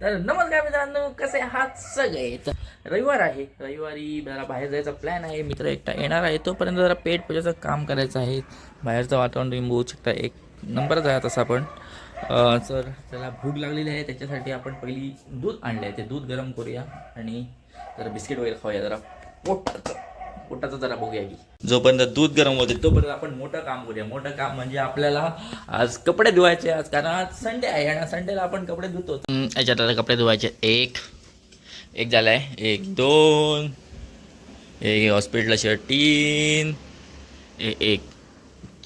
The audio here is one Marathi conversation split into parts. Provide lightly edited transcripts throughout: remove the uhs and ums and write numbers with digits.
तर नमस्कार मित्रांनो, कसे आहात सगळे. तर रविवार आहे, रविवारी जरा बाहेर जायचा प्लॅन आहे. मित्र एकटा येणार आहे, तोपर्यंत जरा पेट पूजाचं काम करायचं आहे. बाहेरचं वातावरण तुम्ही बघू शकता, एक नंबरच आहे तसा पण. तर त्याला भूक लागलेली आहे, त्याच्यासाठी आपण पहिली दूध आणले आहे, ते दूध गरम करूया आणि जरा बिस्किट वगैरे खाऊया. जरा पोटाचं जरा बघूया की जोपर्यंत दूध गरम होते तोपर्यंत आपण मोठं काम करूया. मोठं काम म्हणजे आपल्याला आज कपडे धुवायचे आज, कारण आज संडे आहे आणि संडेला आपण कपडे धुतो. याच्यात आता कपडे धुवायचे एक झालाय, एक दोन, एक हॉस्पिटल शर्ट तीन, एक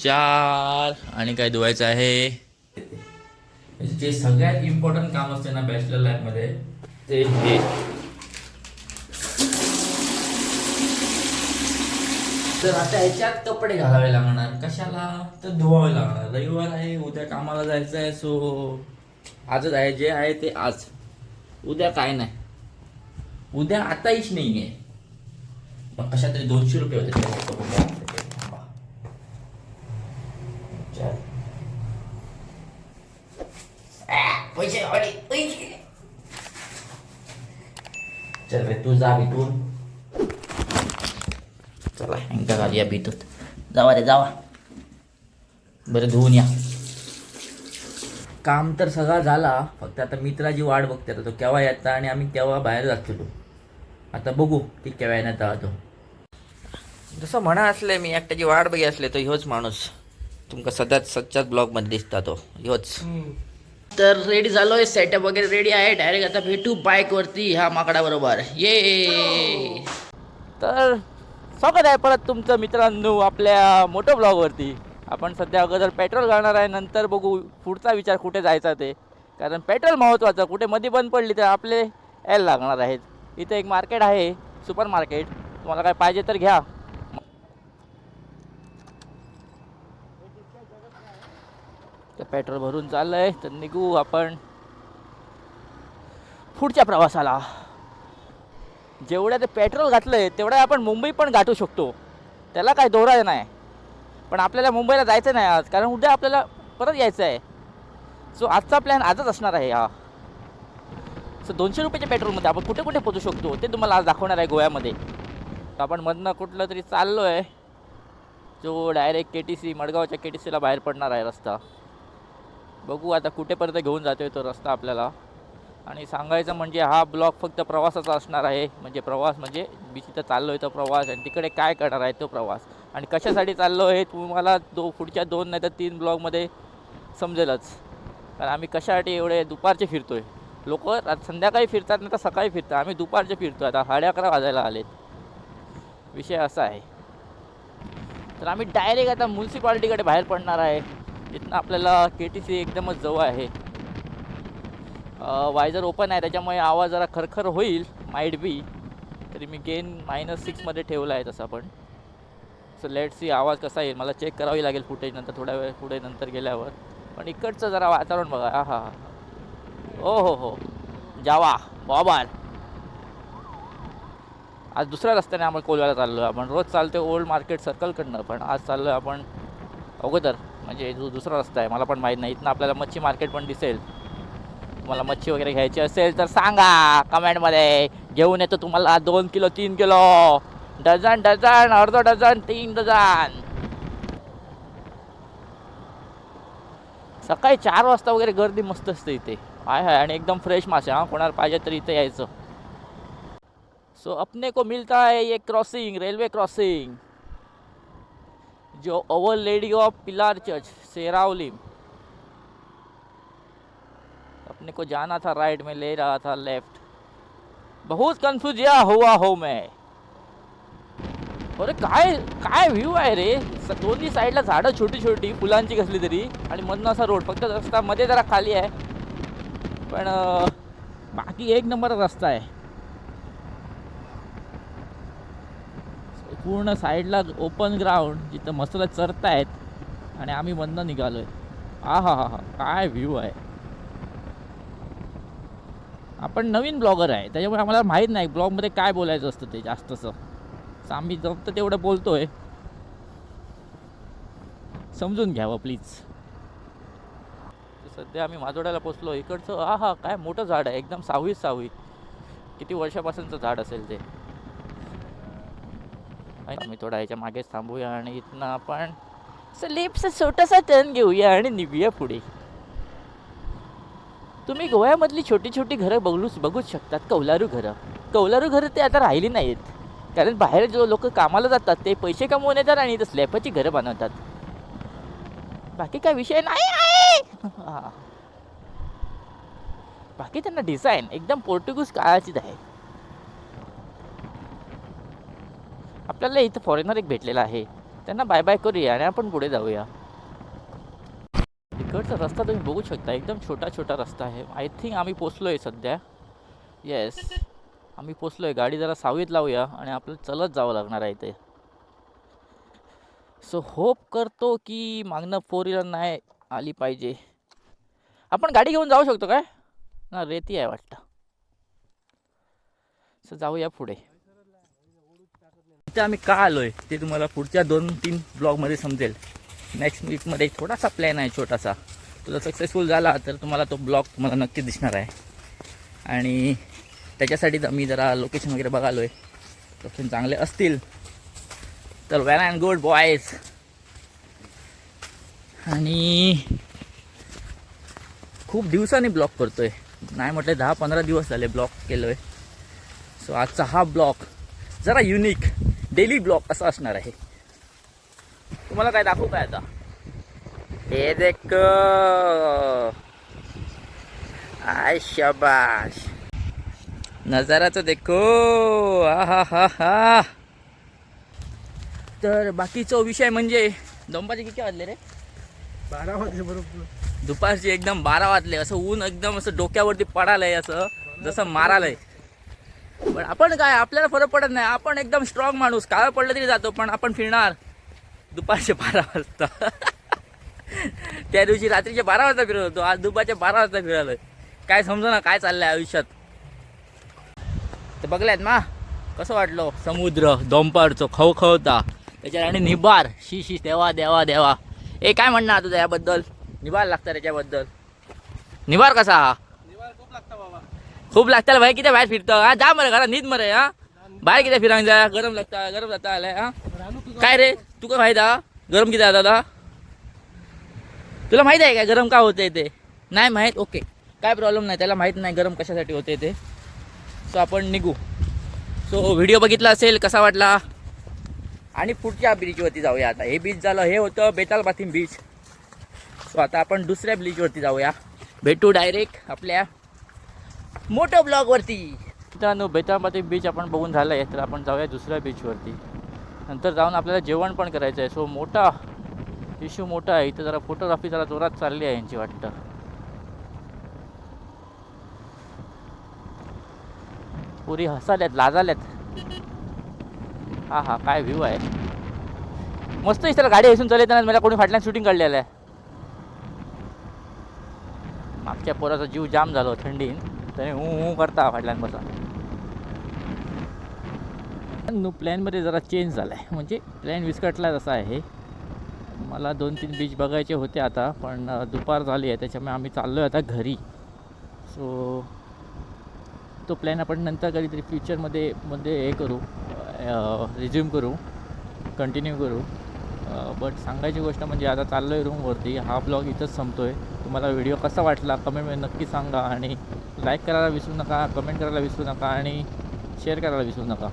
चार, आणि काय धुवायचं आहे जे सगळ्यात इम्पॉर्टंट काम असते ना बॅचलर लाईफमध्ये ते हे. तर आता ह्याच्यात कपडे घालावे लागणार. कशाला? तर धुवावे लागणार. रविवार आहे, उद्या कामाला जायचं आहे. सो आजच आहे, जे आहे ते आज. उद्या काय नाही, उद्या आताहीच नाही आहे. मग कशा तरी 200 रुपये होते पैसे. चल रे तू जा भेटून. चला हँका घालूया भीतूत. जावा रे जावा, बरं धुवून या. काम तर सगळा झाला, फक्त आता मित्राची वाट बघते आता तो केव्हा येता आणि आम्ही केव्हा बाहेर जातो. आता बघू ती केव्हा येण्यात तो. जसं म्हणा असले मी एकट्याची वाट बघी असले तर ह्योच माणूस तुमका सध्याच ब्लॉगमध्ये दिसता, तो ह्योच. तर रेडी झालोय, सेटअप वगैरे रेडी आहे. डायरेक्ट आता भेटू बाईकवरती ह्या माकडा बरोबर. ये तर स्वागत आहे परत तुमचं मित्रांनो आपल्या मोठो ब्लॉगवरती. आपण सध्या अगोदर पेट्रोल घालणार आहे, नंतर बघू पुढचा विचार कुठे जायचा ते, कारण पेट्रोल महत्त्वाचं. कुठे मध्ये बंद पडली तर आपले यायला लागणार आहेत. इथे एक मार्केट आहे, सुपर मार्केट. तुम्हाला काय पाहिजे तर घ्या. तर पेट्रोल भरून चाललं आहे, तर निघू आपण पुढच्या प्रवासाला. जेवढ्या ते पेट्रोल घातलंय तेवढ्या आपण मुंबई पण गाठू शकतो, त्याला काय दोरा नाही. पण आपल्याला मुंबईला जायचं नाही आज, कारण उद्या आपल्याला परत यायचं आहे. सो आजचा प्लॅन आजच असणार आहे हा. सो 200 रुपयाच्या पेट्रोलमध्ये आपण कुठे कुठे पोहोचू शकतो ते तुम्हाला आज दाखवणार आहे गोव्यामध्ये. तर आपण मधनं कुठलं तरी चाललो आहे, जो डायरेक्ट KTC मडगावच्या KTCला बाहेर पडणार आहे रस्ता. बघू आता कुठेपर्यंत घेऊन जातो आहे तो रस्ता आपल्याला. आणि सांगायचं म्हणजे हा ब्लॉग फक्त प्रवासाचा असणार आहे. म्हणजे प्रवास म्हणजे मी तिथं चाललो आहे तो प्रवास, आणि तिकडे काय करणार आहे तो प्रवास, आणि कशासाठी चाललो आहे तुम्हाला पुढच्या 2 नाही तर 3 ब्लॉगमध्ये समजेलच. कारण आम्ही कशासाठी एवढे दुपारचे फिरतो आहे. लोक संध्याकाळी फिरतात नाही तर सकाळी फिरतात, आम्ही दुपारचे फिरतो. आता 11:30 वाजायला आलेत. विषय असा आहे. तर आम्ही डायरेक्ट आता म्युन्सिपाल्टीकडे बाहेर पडणार आहे. तिथनं आपल्याला KTC एकदमच जवळ आहे. वायझर ओपन आहे त्याच्यामुळे आवाज जरा खरखर होईल, माइट बी. तरी मी गेन -6 मध्ये ठेवला आहे तसा पण. सो लेट सी आवाज कसा येईल, मला चेक करावी लागेल फुटेज नंतर, थोड्या वेळ पुढे नंतर गेल्यावर. पण इकडचं जरा वातावरण बघा. हा हो जावा बॉबार. आज दुसऱ्या रस्त्याने आपण कोलव्याला चाललो आहे. आपण रोज चालतो ओल्ड मार्केट सर्कलकडनं, पण आज चाललो आहे आपण अगोदर, म्हणजे जो दुसरा रस्ता आहे मला पण माहीत नाही. इथनं आपल्याला मच्छी मार्केट पण दिसेल. तुम्हाला मच्छी वगैरे घ्यायची असेल तर सांगा कमेंटमध्ये, घेऊन येतो तुम्हाला 2 किलो 3 किलो, डझन अर्धा डझन 3 डझन. सकाळी 4 वाजता वगैरे गर्दी मस्त असते इथे. आहे आणि एकदम फ्रेश मासे. हां, कोणाला पाहिजे तर इथे यायचं. सो अपने को मिलता है ये क्रॉसिंग, रेलवे क्रॉसिंग, जो our lady of Pilar church Seravali. अपने को जाना था राइट में, ले रहा था लेफ्ट. बहुत कन्फ्यूज हुआ हो मैं. अरे काय व्ह्यू आहे रे. दोन्ही साईडला झाडं छोटी छोटी फुलांची कसली तरी, आणि मधनं असा रोड. फक्त रस्ता मध्ये जरा खाली आहे, पण बाकी एक नंबर रस्ता आहे. पूर्ण साईडला ओपन ग्राउंड, जिथं मस्त चरतायत, आणि आम्ही मधनं निघालोय. हा काय व्ह्यू आहे. आपण नवीन ब्लॉगर आहे त्याच्यामुळे आम्हाला माहीत नाही ब्लॉगमध्ये काय बोलायचं असतं ते जास्तचं. आम्ही जमतं तेवढं बोलतोय, समजून घ्यावं प्लीज. सध्या आम्ही माजोड्याला पोचलो. इकडचं हा काय मोठं झाड आहे, एकदम सावळी. किती वर्षापासूनचं झाड असेल ते. आम्ही थोडा ह्याच्या मागेच थांबूया आणि इथनं आपण लेफ्टचा छोटासा टर्न घेऊया आणि निघूया पुढे. तुम्ही गोव्यामधली छोटी छोटी घरं बघूच शकतात. कौलारू घरं ते आता राहिली नाहीत, कारण बाहेर जो लोक कामाला जातात ते पैसे कमवून येतात आणि इथं स्लॅबची घरं बनवतात. बाकी काय विषय नाही आहे. बाकी त्यांना डिझाईन एकदम पोर्तुगीज काळाचीच आहे. आपल्याला इथं फॉरेनर एक भेटलेला आहे, त्यांना बाय बाय करूया आणि आपण पुढे जाऊया. इकडचा रस्ता तुम्ही बघू शकता, एकदम छोटा रस्ता आहे. आय थिंक आम्ही पोचलो आहे सध्या. येस, आम्ही पोचलो आहे. गाडी जरा सावलीत लावूया आणि आपल्याला चलत जावं लागणार आहे इथे. सो होप करतो की मागणं 4 व्हीलर नाही आली पाहिजे. आपण गाडी घेऊन जाऊ शकतो काय ना? रेती आहे वाटतं. सो जाऊया पुढे. इथे आम्ही का आलोय ते तुम्हाला पुढच्या 2-3 ब्लॉगमध्ये समजेल. नेक्स्ट वीकमध्ये थोडासा प्लॅन आहे छोटासा. तो जर सक्सेसफुल झाला तर तुम्हाला तो ब्लॉग तुम्हाला नक्की दिसणार आहे. आणि त्याच्यासाठीच आम्ही जरा लोकेशन वगैरे बघालो आहे. लोकेशन चांगले असतील तर वेल अँड गुड बॉयज. आणि खूप दिवसांनी ब्लॉग करतोय, नाही म्हटलं 10-15 दिवस झाले ब्लॉग केलो आहे. सो आजचा हा ब्लॉग जरा युनिक डेली ब्लॉग असा असणार आहे. तुम्हाला काय दाखवू काय आता? हे देख, आय शाबाश, नजारा तो देखो. हा. तर बाकीचा विषय म्हणजे दोंबाचे किती वाजले रे? 12 वाजले बरोबर. दुपारचे एकदम 12 वाजले. असं ऊन एकदम असं डोक्यावरती पडालंय, असं जसं मारालंय. पण आपण काय, आपल्याला फरक पडत नाही. आपण एकदम स्ट्रॉंग माणूस, काळ पडलं तरी जातो, पण आपण फिरणार दुपारचे 12 वाजता. त्या दिवशी रात्रीचे 12 वाजता फिरत होतो, आज दुपारचे 12 वाजता फिरालोय. काय समजू ना काय चाललंय आयुष्यात. ते बघल्यात मा कसं वाटलं? समुद्र दोंपारचं खवखवता त्याच्यात आणि निबार. शी देवा. ए काय म्हणणार तुझं याबद्दल? निबार लागतं त्याच्याबद्दल. निबार कसा? निवार खूप लागतं बाबा. खूप लागतं भाई. किती बाहेर फिरतं हा? जा मरे घरात नीट मरे हा. बाहेर किती फिरांग जा. गरम लागता आलाय हा. काय रे तू काय माहिती आहे गरम किती आहे दादा? तुला माहित आहे काय गरम का होते ते? नाही माहीत? ओके, काय प्रॉब्लेम नाही. त्याला माहीत नाही गरम कशासाठी होते ते. सो आपण निघू. सो व्हिडिओ बघितला असेल, कसा वाटला? आणि पुढच्या बीचवरती जाऊया आता. हे बीच झालं, हे होतं बेतालबातीम बीच. सो आता आपण दुसऱ्या बीचवरती जाऊया. भेटू डायरेक्ट आपल्या मोठ्या ब्लॉगवरती. मित्रांनो, बेतालबातीम बीच आपण बघून झालं आहे, तर आपण जाऊया दुसऱ्या बीचवरती. नंतर जाऊन आपल्याला जेवण पण करायचं आहे. सो मोठा इश्यू मोठा आहे इथं. जरा फोटोग्राफी जरा जोरात चालली आहे यांची वाटतं. पुरी हसाल्यात, लाजाल्यात. हा काय व्ह्यू आहे. मस्त दिसतं. गाडी हसून चालताना मला कोणी फाटल्यान शूटिंग काढलेलं आहे. मागच्या पोराचा जीव जाम झालो थंडीन, त्याने हू करता फाटल्यान बसा. प्लॅनमध्ये जरा चेंज झाला आहे, म्हणजे प्लॅन विस्कटला जसा आहे. मला 2-3 बीच बघायचे होते आता, पण दुपार झाली आहे त्याच्यामुळे आम्ही चाललो आहे आता घरी. सो तो प्लॅन आपण नंतर कधीतरी फ्युचरमध्ये हे करू, रिझ्यूम करू, कंटिन्यू करू. बट सांगायची गोष्ट म्हणजे आता चाललो आहे रूमवरती. हा ब्लॉग इथंच संपतो आहे. तुम्हाला व्हिडिओ कसा वाटला कमेंटमध्ये नक्की सांगा. आणि लाईक करायला विसरू नका, कमेंट करायला विसरू नका आणि शेअर करायला विसरू नका.